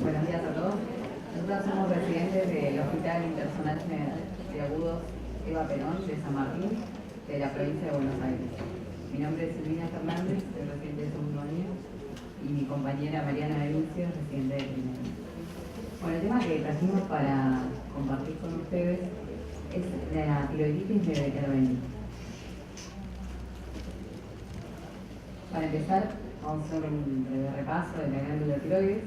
Buenos días a todos. Nosotros somos residentes del Hospital Interzonal de Agudos Eva Perón de San Martín, de la provincia de Buenos Aires. Mi nombre es Silvina Fernández, soy residente de segundo año, y mi compañera Mariana Benuncio, residente de primer año. Bueno, el tema que trajimos para compartir con ustedes es la tiroiditis de Erbenich. Para empezar, vamos a hacer un breve repaso de la glándula tiroides.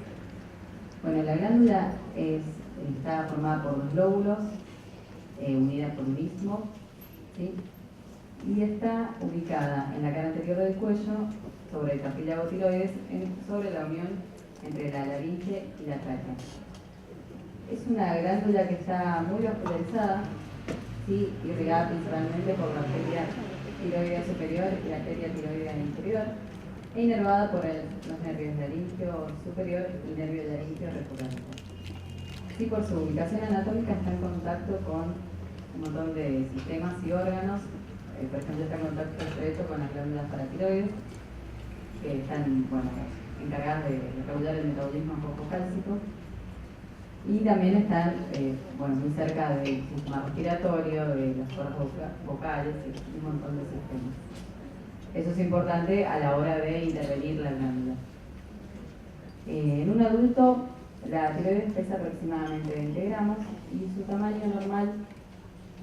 Bueno, la glándula está formada por dos lóbulos, unida por un istmo, ¿sí? Y está ubicada en la cara anterior del cuello, sobre el cartílago tiroides, sobre la unión entre la laringe y la tráquea. Es una glándula que está muy vascularizada, ¿sí? Irrigada principalmente por la arteria tiroidea superior y la arteria tiroidea inferior, e inervada por los nervios laríngeo superior y nervio laríngeo recurrente. Sí, por su ubicación anatómica está en contacto con un montón de sistemas y órganos. Por ejemplo, está en contacto estrecho con las glándulas paratiroides, que están encargadas de regular el metabolismo apoptósico. Y también están muy cerca del sistema respiratorio, de las cuerdas vocales y un montón de sistemas. Eso es importante a la hora de intervenir la glándula. En un adulto, la tiroides pesa aproximadamente 20 gramos y su tamaño normal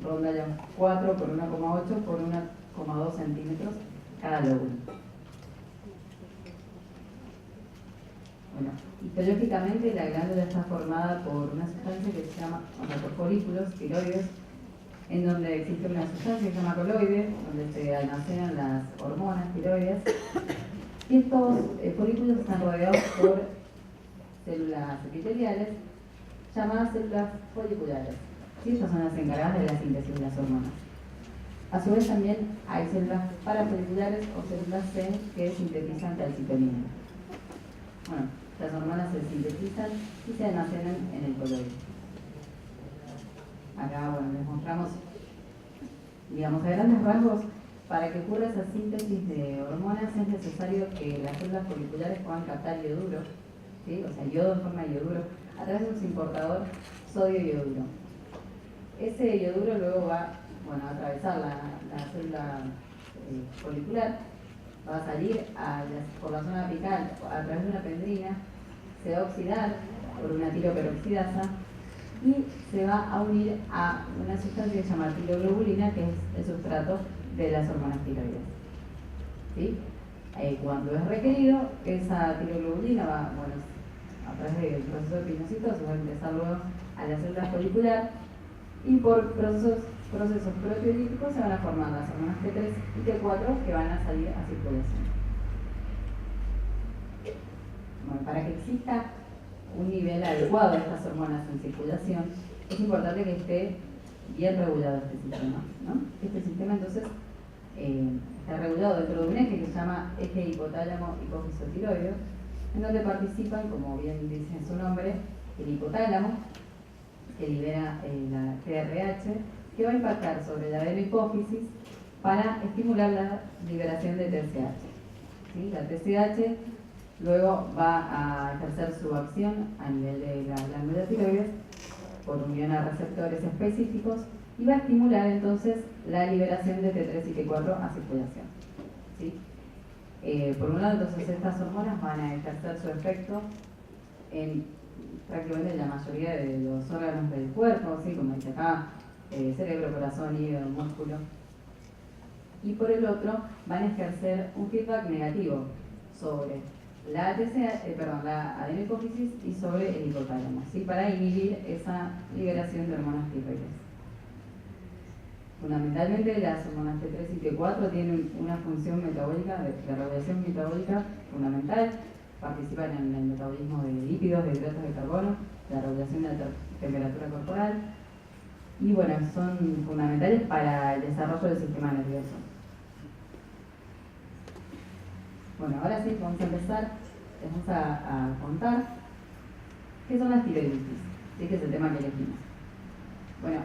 ronda los 4 por 1,8 por 1,2 centímetros cada lóbulo. Bueno, histológicamente la glándula está formada por una sustancia que se llama, por folículos tiroides, en donde existe una sustancia que se llama coloide, donde se almacenan las hormonas tiroides, y estos folículos están rodeados por células epiteliales llamadas células foliculares. ¿Sí? Estas son las encargadas de la síntesis de las hormonas. A su vez también hay células parafoliculares o células C que sintetizan calcitonina. Bueno, las hormonas se sintetizan y se almacenan en el coloide. Acá, les mostramos, a grandes rasgos, para que ocurra esa síntesis de hormonas es necesario que las células foliculares puedan captar yoduro, ¿sí? O sea, yodo en forma de yoduro, a través de un transportador sodio-yoduro. Ese yoduro luego va a atravesar la célula folicular, va a salir por la zona apical a través de una pendrina, se va a oxidar por una tiroperoxidasa y se va a unir a una sustancia que se llama tiroglobulina, que es el sustrato de las hormonas tiroides. ¿Sí? Cuando es requerido, esa tiroglobulina va, a través del proceso de pinocitosis, va a ingresar luego a la célula folicular y por procesos proteolíticos se van a formar las hormonas T3 y T4 que van a salir a circulación. Para que exista un nivel adecuado de estas hormonas en circulación, es importante que esté bien regulado este sistema, ¿no? Este sistema entonces está regulado dentro de un eje que se llama eje hipotálamo hipofisotiroideo, en donde participan, como bien dice su nombre, el hipotálamo, que libera la TRH, que va a impactar sobre la adenohipófisis para estimular la liberación de TSH. ¿Sí? La TSH luego va a ejercer su acción a nivel de la glándula tiroides por unión a receptores específicos y va a estimular entonces la liberación de T3 y T4 a circulación. ¿Sí? Por un lado, entonces estas hormonas van a ejercer su efecto en prácticamente la mayoría de los órganos del cuerpo, ¿sí? Como dice acá, cerebro, corazón, hígado, músculo. Y por el otro, van a ejercer un feedback negativo sobre la adenohipófisis y sobre el hipotálamo, ¿sí? Para inhibir esa liberación de hormonas tiroides. Fundamentalmente las hormonas T3 y T4 tienen una función metabólica, de regulación metabólica fundamental, participan en el metabolismo de lípidos, de hidratos de carbono, la regulación de la temperatura corporal y son fundamentales para el desarrollo del sistema nervioso. Ahora sí, vamos a empezar, vamos a contar qué son las tiroiditis, ¿sí? Que es el tema que elegimos.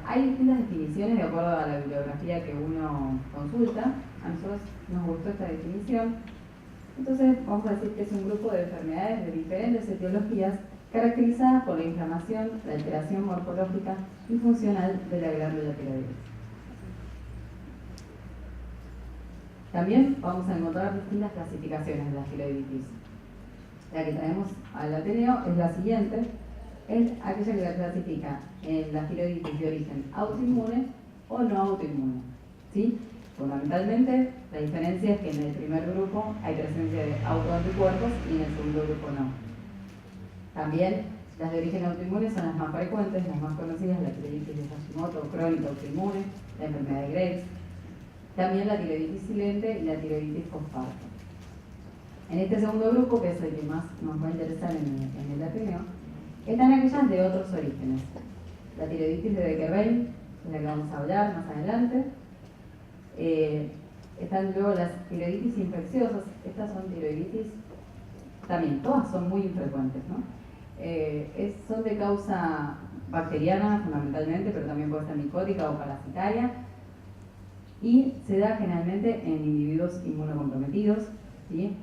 Hay distintas definiciones de acuerdo a la bibliografía que uno consulta. A nosotros nos gustó esta definición. Entonces, vamos a decir que es un grupo de enfermedades de diferentes etiologías caracterizadas por la inflamación, la alteración morfológica y funcional de la glándula tiroides. También vamos a encontrar distintas clasificaciones de la tiroiditis. La que traemos al Ateneo es la siguiente, es aquella que la clasifica en la tiroiditis de origen autoinmune o no autoinmune, ¿sí? Fundamentalmente, la diferencia es que en el primer grupo hay presencia de autoanticuerpos y en el segundo grupo no. También las de origen autoinmune son las más frecuentes, las más conocidas, la tiroiditis de Hashimoto, crónica autoinmune, la enfermedad de Graves, también la tiroiditis silente y la tiroiditis postparto. En este segundo grupo, que es el que más nos va a interesar en el Ateneo, están aquellas de otros orígenes. La tiroiditis de Becker-Vein, de la que vamos a hablar más adelante. Están luego las tiroiditis infecciosas. Estas son tiroiditis, también todas son muy infrecuentes, ¿no? Son de causa bacteriana fundamentalmente, pero también puede ser micótica o parasitaria. Y se da generalmente en individuos inmunocomprometidos, ¿sí?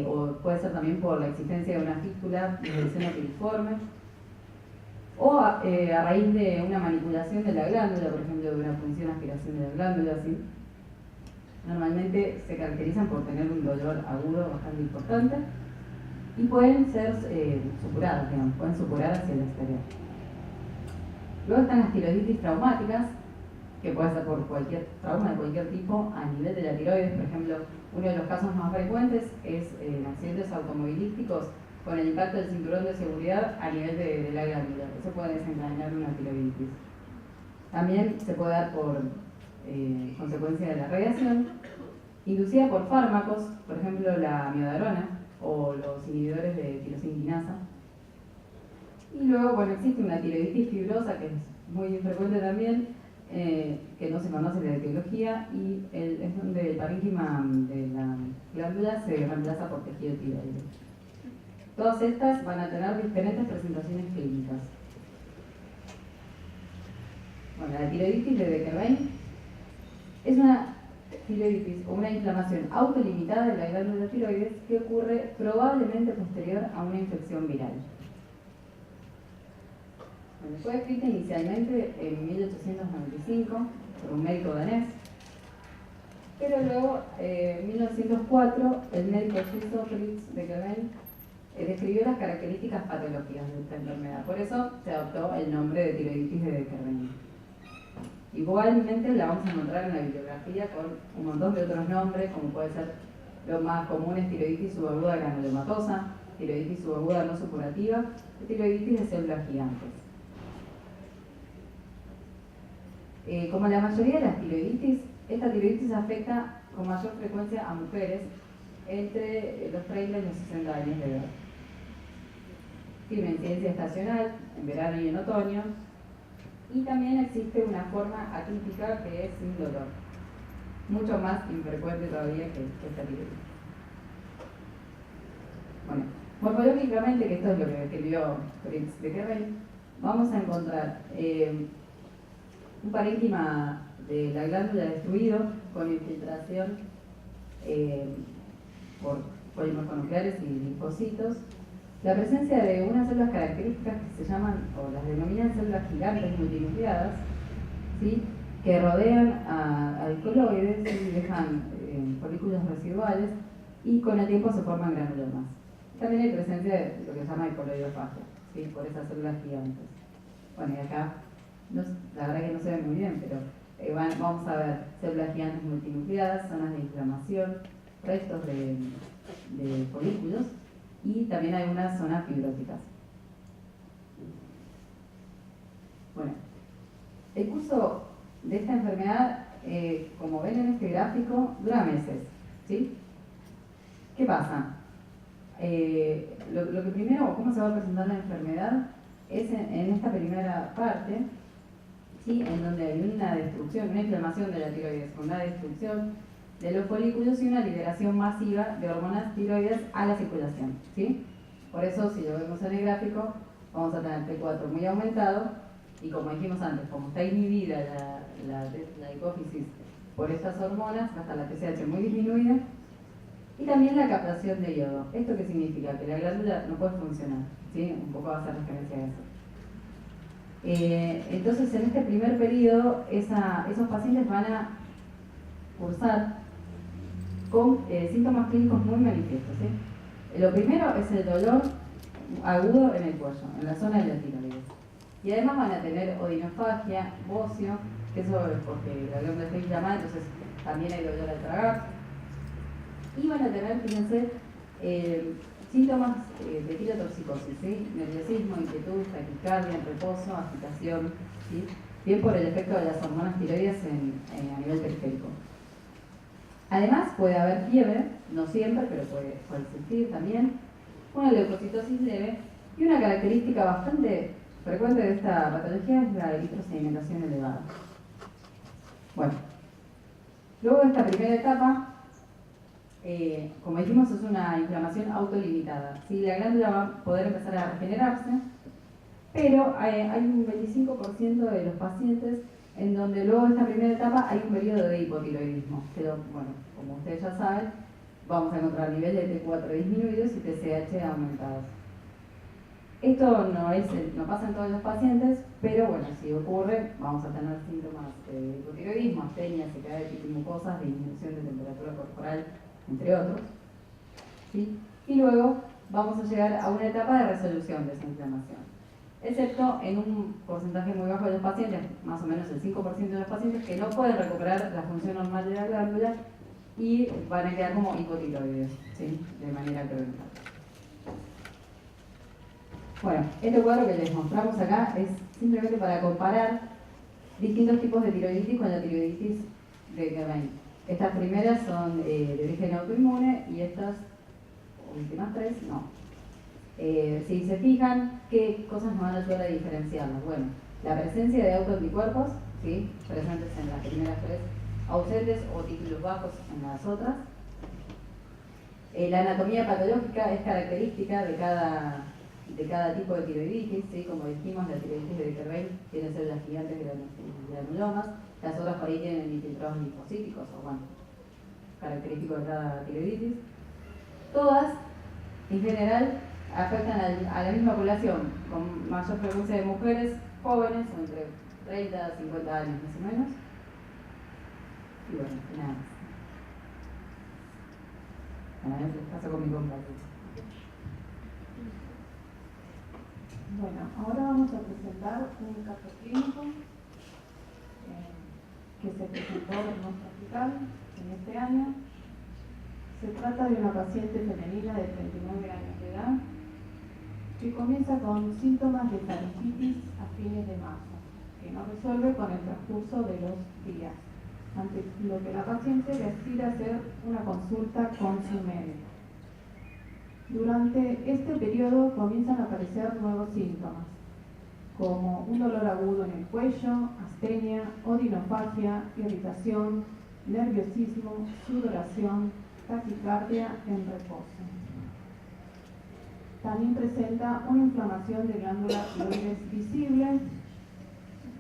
O puede ser también por la existencia de una fístula desde el seno piriforme, o a raíz de una manipulación de la glándula, por ejemplo, de una función aspiración de la glándula, ¿sí? Normalmente se caracterizan por tener un dolor agudo bastante importante y pueden ser supuradas, digamos, pueden supurar hacia el exterior. Luego están las tiroiditis traumáticas, que puede ser por cualquier trauma de cualquier tipo a nivel de la tiroides. Por ejemplo, uno de los casos más frecuentes es accidentes automovilísticos con el impacto del cinturón de seguridad a nivel de la glándula. Eso puede desencadenar una tiroiditis. También se puede dar por consecuencia de la radiación, inducida por fármacos, por ejemplo la miodarona o los inhibidores de tirosinquinasa. Y luego, bueno, existe una tiroiditis fibrosa que es muy frecuente también, que no se conoce la etiología y es donde el parénquima de la glándula se reemplaza por tejido tiroideo. Todas estas van a tener diferentes presentaciones clínicas. Bueno, la tiroiditis de Becker-Vein es una tiroiditis o una inflamación autolimitada de la glándula tiroides que ocurre probablemente posterior a una infección viral. Bueno, fue escrita inicialmente en 1895 por un médico danés, pero luego en 1904 el médico suizo Fritz Becker-Vein describió las características patológicas de esta enfermedad. Por eso se adoptó el nombre de tiroiditis de Becker-Vein. Igualmente la vamos a encontrar en la bibliografía con un montón de otros nombres, como puede ser los más comunes: tiroiditis subaguda granulomatosa, tiroiditis subaguda no supurativa y tiroiditis de células gigantes. Como la mayoría de las tiroiditis, esta tiroiditis afecta con mayor frecuencia a mujeres entre los 30 y los 60 años de edad. Tiene una incidencia estacional en verano y en otoño, y también existe una forma atípica que es sin dolor, mucho más infrecuente todavía que esta tiroiditis. Bueno, morfológicamente, que esto es lo que escribió Fritz Becker-Vein, vamos a encontrar un parénquima de la glándula destruido con infiltración por polimorfonucleares y linfocitos, la presencia de unas células características que se llaman, o las denominan células gigantes multinucleadas, ¿sí?, que rodean al coloides y dejan folículos residuales y con el tiempo se forman granulomas. También hay presencia de lo que se llama el coloidofagia, ¿sí?, por esas células gigantes. Bueno, y acá la verdad que no se ve muy bien, pero vamos a ver células gigantes multinucleadas, zonas de inflamación, restos de folículos y también algunas zonas fibróticas. Bueno, el curso de esta enfermedad, como ven en este gráfico, dura meses, ¿sí? ¿Qué pasa? Lo que primero, cómo se va a presentar la enfermedad, es en esta primera parte, ¿sí?, en donde hay una destrucción, una inflamación de la tiroides con la destrucción de los folículos y una liberación masiva de hormonas tiroides a la circulación, ¿sí? Por eso, si lo vemos en el gráfico, vamos a tener T4 muy aumentado y, como dijimos antes, como está inhibida la hipófisis por estas hormonas, hasta la TSH muy disminuida, Y también la captación de yodo. ¿Esto qué significa? Que la glándula no puede funcionar, ¿sí? Un poco va a hacer referencia a eso. Entonces, en este primer periodo, esos pacientes van a cursar con síntomas clínicos muy manifiestos, ¿sí? Lo primero es el dolor agudo en el cuello, en la zona de la tiroides. Y además van a tener odinofagia, bocio, que eso es porque la glándula está inflamada, entonces también hay dolor al tragar. Y van a tener, fíjense, síntomas de tirotoxicosis, ¿sí? Nerviosismo, inquietud, taquicardia, reposo, agitación, ¿sí? Bien por el efecto de las hormonas tiroides a nivel periférico. Además puede haber fiebre, no siempre, pero puede existir también, una leucocitosis leve y una característica bastante frecuente de esta patología es la eritrosedimentación elevada. Bueno, luego de esta primera etapa, como dijimos, es una inflamación autolimitada. ¿Sí? La glándula va a poder empezar a regenerarse, pero hay un 25% de los pacientes en donde luego de esta primera etapa hay un periodo de hipotiroidismo. Pero bueno, como ustedes ya saben, vamos a encontrar niveles de T4 disminuidos y TSH aumentados. Esto no pasa en todos los pacientes, pero bueno, si ocurre, vamos a tener síntomas de hipotiroidismo, astenia, sequedad de piel y mucosas, disminución de temperatura corporal, entre otros. ¿Sí? Y luego vamos a llegar a una etapa de resolución de esa inflamación. Excepto en un porcentaje muy bajo de los pacientes, más o menos el 5% de los pacientes, que no pueden recuperar la función normal de la glándula y van a quedar como hipotiroides, ¿sí? De manera crónica. Bueno, este cuadro que les mostramos acá es simplemente para comparar distintos tipos de tiroiditis con la tiroiditis de Kerbein. Estas primeras son de origen autoinmune y estas últimas tres no. Si se fijan, ¿qué cosas nos van a ayudar a diferenciarlas? Bueno, la presencia de autoanticuerpos, ¿sí? Presentes en las primeras tres, ausentes o títulos bajos en las otras. La anatomía patológica es característica de cada tipo de tiroiditis, ¿sí? Como dijimos, la tiroiditis de Kerbein tiene células gigantes granulomas, las otras por ahí tienen infiltrados linfocíticos, o bueno, característico de cada tiroiditis. Todas, en general, afectan a la misma población, con mayor frecuencia de mujeres jóvenes, entre 30 a 50 años más o menos. Y bueno, nada más. A ver, les paso con mi compañero. Bueno, ahora vamos a presentar un caso clínico que se presentó en nuestro hospital en este año. Se trata de una paciente femenina de 39 años de edad que comienza con síntomas de faringitis a fines de marzo, que no resuelve con el transcurso de los días, ante lo que la paciente decide hacer una consulta con su médico. Durante este periodo comienzan a aparecer nuevos síntomas, como un dolor agudo en el cuello, astenia, odinofagia, irritación, nerviosismo, sudoración, taquicardia en reposo. También presenta una inflamación de glándulas tiroides visible,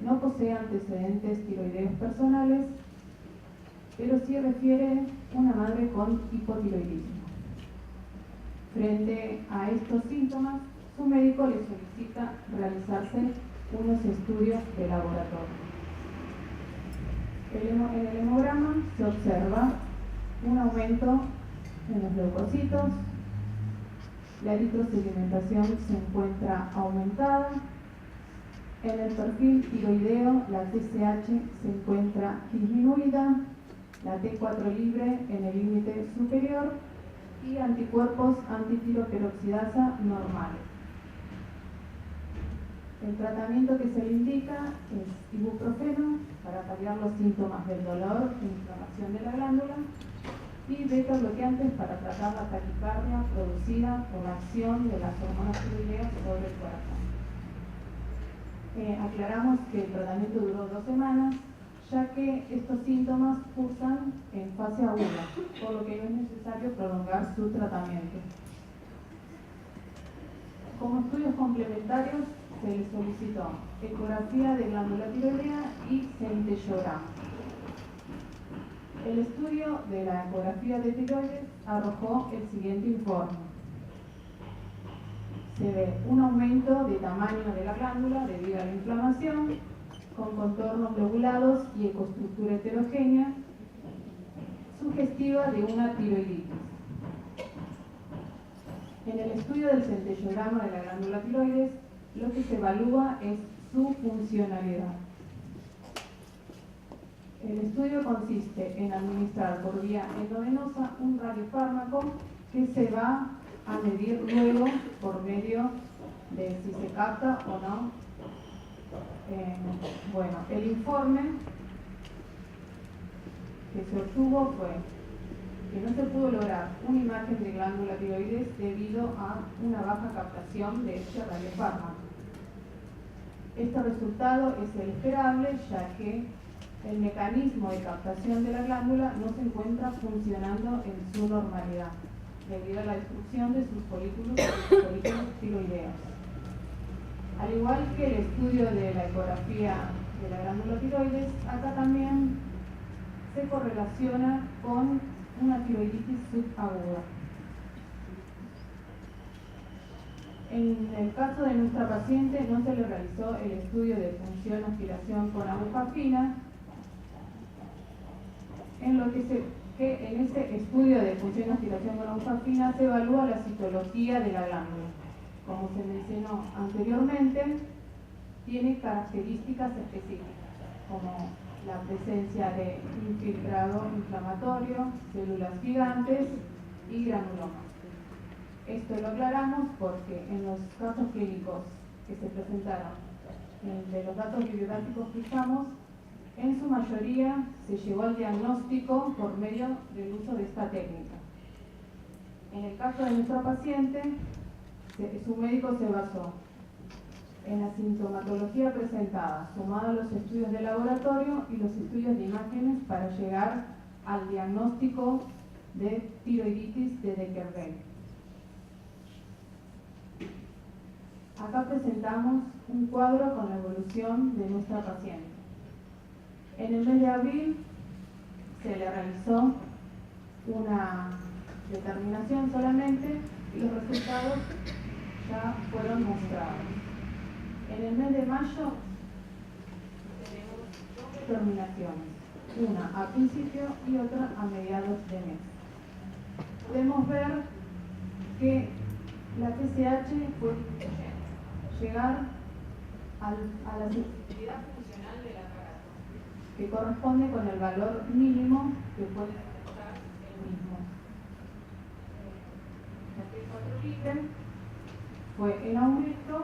no posee antecedentes tiroideos personales, pero sí refiere una madre con hipotiroidismo. Frente a estos síntomas, su médico le solicita realizarse unos estudios de laboratorio. En el hemograma se observa un aumento en los leucocitos, la eritrosedimentación se encuentra aumentada, en el perfil tiroideo la TSH se encuentra disminuida, la T4 libre en el límite superior y anticuerpos antitiroperoxidasa normales. El tratamiento que se le indica es ibuprofeno para paliar los síntomas del dolor e inflamación de la glándula y beta bloqueantes para tratar la taquicardia producida por la acción de las hormonas tiroideas sobre el corazón. Aclaramos que el tratamiento duró 2 semanas, ya que estos síntomas cursan en fase aguda, por lo que no es necesario prolongar su tratamiento. Como estudios complementarios, se le solicitó ecografía de glándula tiroidea y centellograma. El estudio de la ecografía de tiroides arrojó el siguiente informe. Se ve un aumento de tamaño de la glándula debido a la inflamación, con contornos lobulados y ecoestructura heterogénea, sugestiva de una tiroiditis. En el estudio del centellograma de la glándula tiroides, lo que se evalúa es su funcionalidad. El estudio consiste en administrar por vía endovenosa un radiofármaco que se va a medir luego por medio de si se capta o no. Bueno, el informe que se obtuvo fue que no se pudo lograr una imagen de glándula tiroides debido a una baja captación de este radiofármaco. Este resultado es el esperable, ya que el mecanismo de captación de la glándula no se encuentra funcionando en su normalidad, debido a la destrucción de sus folículos tiroideos. Al igual que el estudio de la ecografía de la glándula tiroides, acá también se correlaciona con una tiroiditis subaguda. En el caso de nuestra paciente no se le realizó el estudio de función aspiración con aguja fina, en ese estudio de función aspiración con aguja fina se evalúa la citología de la glándula. Como se mencionó anteriormente, tiene características específicas, como la presencia de infiltrado inflamatorio, células gigantes y granulomas. Esto lo aclaramos porque en los casos clínicos que se presentaron, de los datos bibliográficos que usamos, en su mayoría se llegó al diagnóstico por medio del uso de esta técnica. En el caso de nuestra paciente, su médico se basó en la sintomatología presentada, sumado a los estudios de laboratorio y los estudios de imágenes para llegar al diagnóstico de tiroiditis de Decker-Bell. Acá presentamos un cuadro con la evolución de nuestra paciente. En el mes de abril se le realizó una determinación solamente y los resultados ya fueron mostrados. En el mes de mayo tenemos dos determinaciones, una a principio y otra a mediados de mes. Podemos ver que la TSH fue llegar a la sensibilidad funcional del aparato, que corresponde con el valor mínimo que puede detectar el mismo. La T4 libre fue en aumento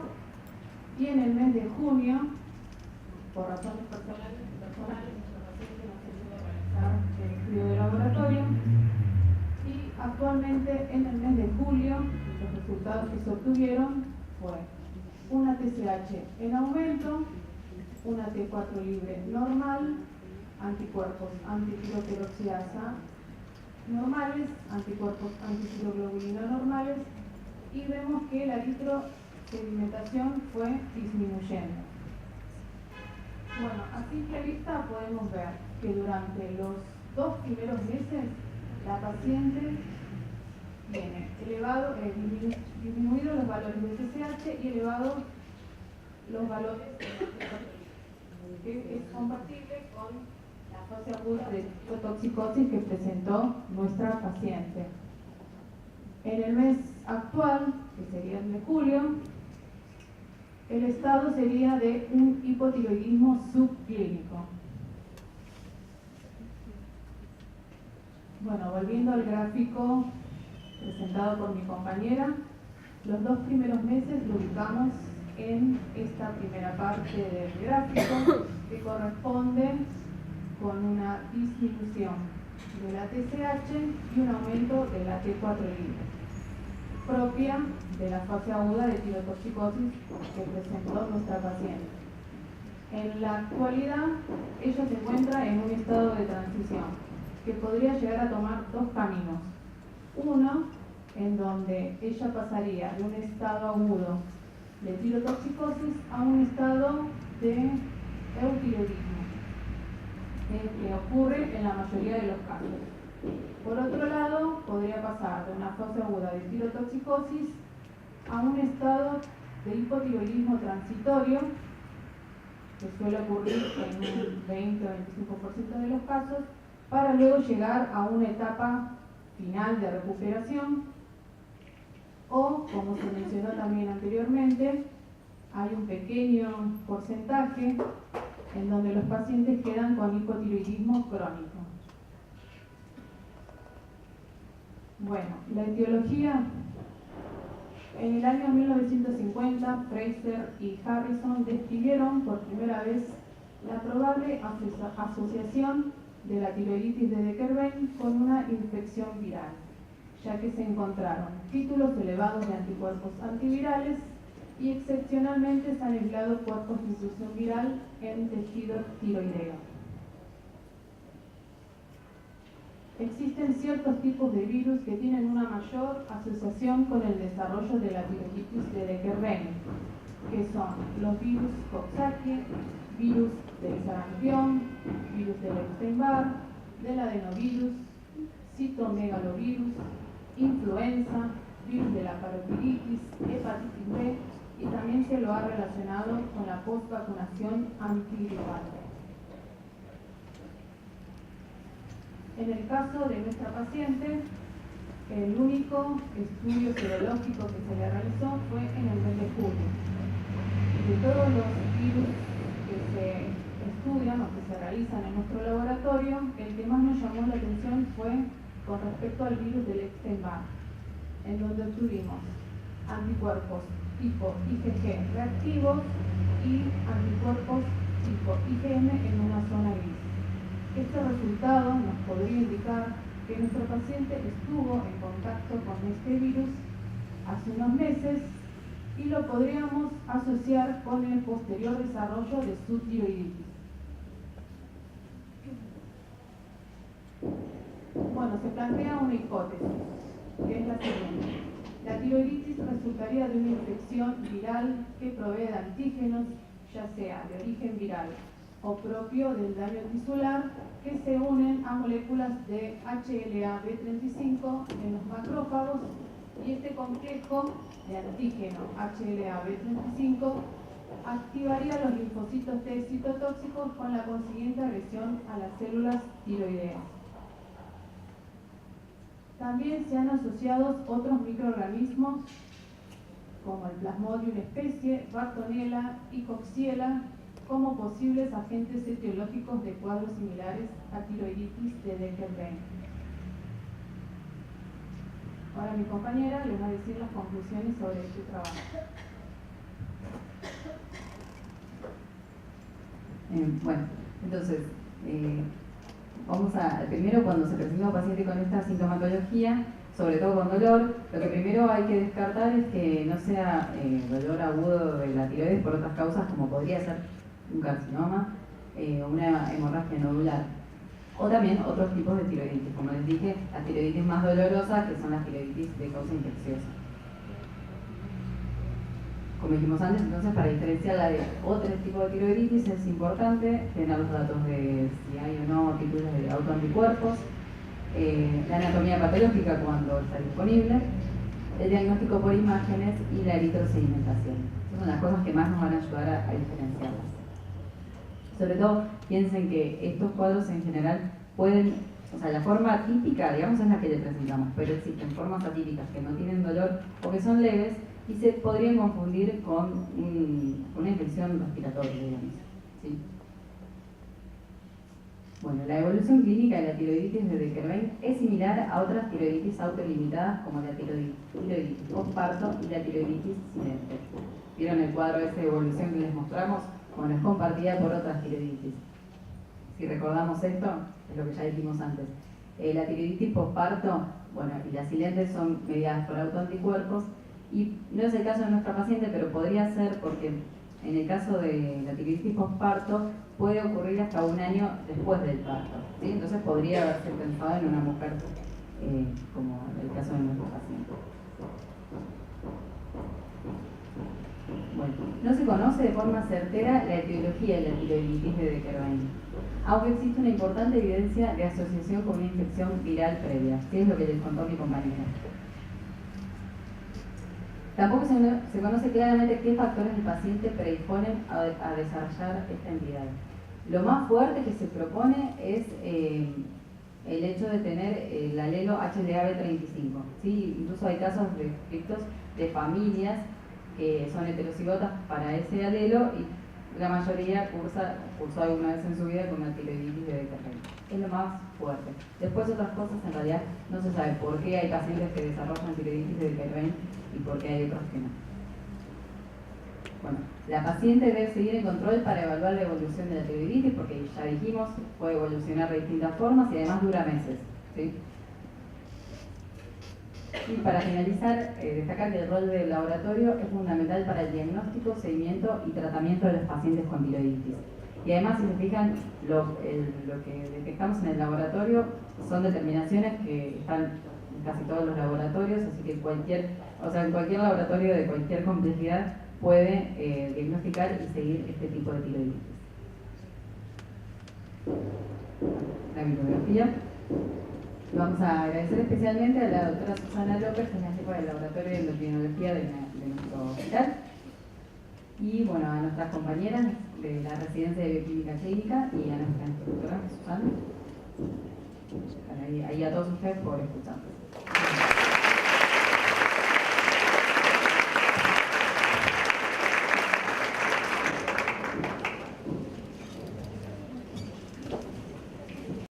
y en el mes de junio, por razones personales, nuestra paciente no se pudo realizar el estudio de laboratorio y actualmente en el mes de julio los resultados que se obtuvieron fue una TSH en aumento, una T4 libre normal, anticuerpos antitiroperoxidasa normales, anticuerpos antitiroglobulina normales y vemos que la eritrosedimentación fue disminuyendo. Bueno, a simple vista podemos ver que durante los 2 primeros meses la paciente tiene disminuidos los valores de TSH y elevados los valores de T4, que es compatible con la fase aguda de tirotoxicosis que presentó nuestra paciente. En el mes actual, que sería el de julio, el estado sería de un hipotiroidismo subclínico. Bueno, volviendo al gráfico presentado por mi compañera, los 2 primeros meses lo ubicamos en esta primera parte del gráfico, que corresponde con una disminución de la TSH y un aumento de la T4 libre, propia de la fase aguda de tirotoxicosis que presentó nuestra paciente. En la actualidad, ella se encuentra en un estado de transición que podría llegar a tomar 2 caminos. Uno, en donde ella pasaría de un estado agudo de tirotoxicosis a un estado de eutiroidismo. que ocurre en la mayoría de los casos. Por otro lado, podría pasar de una fase aguda de tirotoxicosis a un estado de hipotiroidismo transitorio, que suele ocurrir en un 20 o 25% de los casos, para luego llegar a una etapa final de recuperación, o, como se mencionó también anteriormente, hay un pequeño porcentaje en donde los pacientes quedan con hipotiroidismo crónico. Bueno, la etiología. En el año 1950, Fraser y Harrison describieron por primera vez la probable asociación de la tiroiditis de Decker-Vein con una infección viral, ya que se encontraron títulos elevados de anticuerpos antivirales y excepcionalmente se han aislado cuerpos de infección viral en tejido tiroideo. Existen ciertos tipos de virus que tienen una mayor asociación con el desarrollo de la tiroiditis de Decker-Vein, que son los virus Coxsackie, virus del sarampión, virus del Epstein-Barr, del adenovirus, citomegalovirus, influenza, virus de la parotiditis, hepatitis B, y también se lo ha relacionado con la postvacunación antigripal. En el caso de nuestra paciente, el único estudio serológico que se le realizó fue en el mes de julio. De todos los virus que se estudian o que se realizan en nuestro laboratorio, el que más nos llamó la atención fue con respecto al virus del Epstein-Barr, en donde obtuvimos anticuerpos tipo IgG reactivos y anticuerpos tipo IgM en una zona gris. Este resultado nos podría indicar que nuestro paciente estuvo en contacto con este virus hace unos meses y lo podríamos asociar con el posterior desarrollo de su tiroiditis. Bueno, se plantea una hipótesis, que es la siguiente. La tiroiditis resultaría de una infección viral que provee de antígenos, ya sea de origen viral o propio del daño tisular, que se unen a moléculas de HLA-B35 en los macrófagos, y este complejo de antígeno HLA-B35 activaría los linfocitos T citotóxicos con la consiguiente agresión a las células tiroideas. También se han asociado otros microorganismos como el Plasmodium especie, Bartonella y Coxiella como posibles agentes etiológicos de cuadros similares a tiroiditis de Decker-Vein. Ahora mi compañera les va a decir las conclusiones sobre este trabajo. Bueno, entonces, vamos a, primero cuando se presenta un paciente con esta sintomatología, sobre todo con dolor, lo que primero hay que descartar es que no sea dolor agudo de la tiroides por otras causas, como podría ser un carcinoma o una hemorragia nodular, o también otros tipos de tiroiditis, como les dije, las tiroiditis más dolorosas, que son las tiroiditis de causa infecciosa. Como dijimos antes, entonces, para diferenciarla de otros tipos de tiroiditis es importante tener los datos de si hay o no títulos de autoanticuerpos, la anatomía patológica cuando está disponible, el diagnóstico por imágenes y la eritrosedimentación. Esas son las cosas que más nos van a ayudar a diferenciarlas. Sobre todo, piensen que estos cuadros en general pueden, o sea, la forma típica, digamos, es la que le presentamos, pero existen formas atípicas que no tienen dolor o que son leves y se podrían confundir con una infección respiratoria, digamos, ¿sí? Bueno, la evolución clínica de la tiroiditis de Decker-Vein es similar a otras tiroiditis autolimitadas como la tiroiditis postparto y la tiroiditis silente. ¿Vieron el cuadro de esa evolución que les mostramos? Bueno, es compartida por otras tiroiditis. Si recordamos esto, es lo que ya dijimos antes. La tiroiditis postparto, bueno, y las silentes son mediadas por autoanticuerpos, y no es el caso de nuestra paciente, pero podría ser porque en el caso de la tiroiditis postparto puede ocurrir hasta un año después del parto, ¿sí? Entonces podría haberse pensado en una mujer como el caso de nuestro paciente. Bueno, no se conoce de forma certera la etiología de la tiroiditis de Dequervain, aunque existe una importante evidencia de asociación con una infección viral previa, que es lo que les contó mi compañera. Tampoco se conoce claramente qué factores el paciente predisponen a desarrollar esta entidad. Lo más fuerte que se propone es el hecho de tener el alelo HLA-B35. ¿Sí? Incluso hay casos descritos de familias que son heterocigotas para ese alelo y la mayoría cursó alguna vez en su vida con una tiroiditis de Dequervain. Es lo más fuerte. Después otras cosas en realidad no se sabe por qué hay pacientes que desarrollan tiroiditis de Dequervain y por qué hay otros que no. Bueno, la paciente debe seguir en control para evaluar la evolución de la tiroiditis porque ya dijimos, puede evolucionar de distintas formas y además dura meses. ¿Sí? Y para finalizar, destacar que el rol del laboratorio es fundamental para el diagnóstico, seguimiento y tratamiento de los pacientes con tiroiditis. Y además, si se fijan, lo que detectamos en el laboratorio son determinaciones que están en casi todos los laboratorios, así que en cualquier laboratorio de cualquier complejidad puede diagnosticar y seguir este tipo de tiroiditis. La bibliografía. Vamos a agradecer especialmente a la doctora Susana López, que es la jefa del laboratorio de endocrinología de nuestro hospital, y bueno, a nuestras compañeras de la residencia de bioquímica clínica y a nuestra instructora Susana. Ahí a todos ustedes por escucharnos.